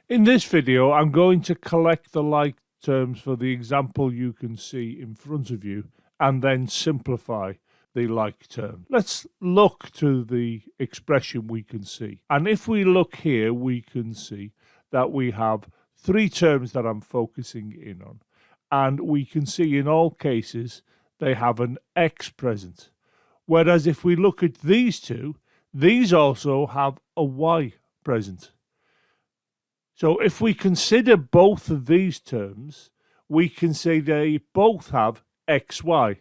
In this video, I'm going to collect the like terms for the example you can see in front of you and then simplify the like term. Let's look to the expression we can see. And if we look here, we can see that we have three terms that I'm focusing in on. And we can see in all cases, they have an x present. Whereas if we look at these two, these also have a y present. So if we consider both of these terms, we can say they both have xy.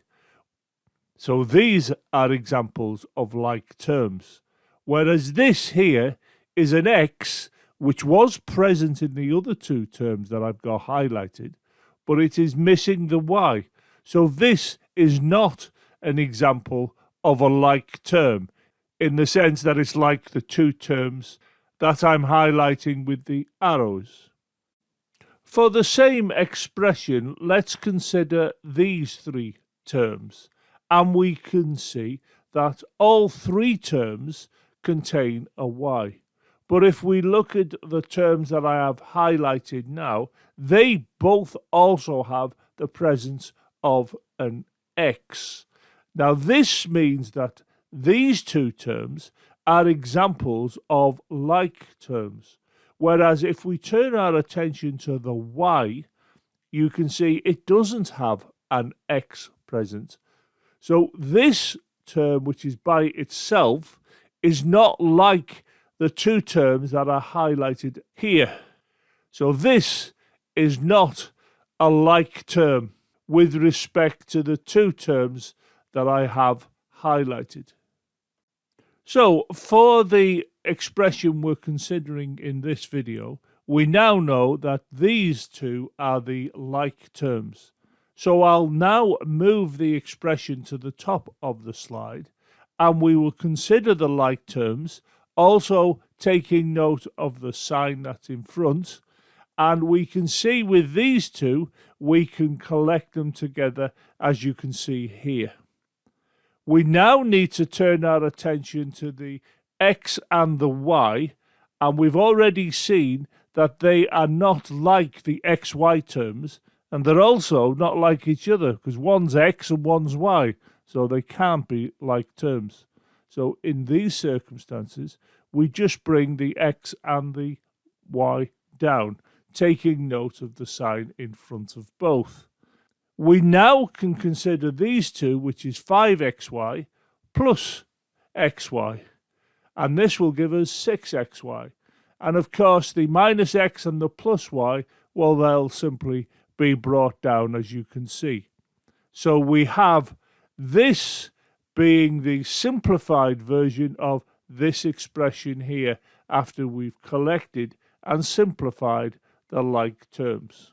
So these are examples of like terms. Whereas this here is an x, which was present in the other two terms that I've got highlighted, but it is missing the y. So this is not an example of a like term in the sense that it's like the two terms that I'm highlighting with the arrows. For the same expression, let's consider these three terms, and we can see that all three terms contain a y. But if we look at the terms that I have highlighted now, they both also have the presence of an x. Now this means that these two terms are examples of like terms. Whereas if we turn our attention to the y, you can see it doesn't have an x present. So this term, which is by itself, is not like the two terms that are highlighted here. So this is not a like term with respect to the two terms that I have highlighted. So for the expression we're considering in this video, we now know that these two are the like terms. So I'll now move the expression to the top of the slide, and we will consider the like terms, also taking note of the sign that's in front. And we can see with these two, we can collect them together, as you can see here. We now need to turn our attention to the x and the y, and we've already seen that they are not like the xy terms, and they're also not like each other, because one's x and one's y, so they can't be like terms. So in these circumstances, we just bring the x and the y down, taking note of the sign in front of both. We now can consider these two, which is 5xy plus xy. And this will give us 6xy. And of course, the minus x and the plus y, well, they'll simply be brought down, as you can see. So we have this being the simplified version of this expression here after we've collected and simplified the like terms.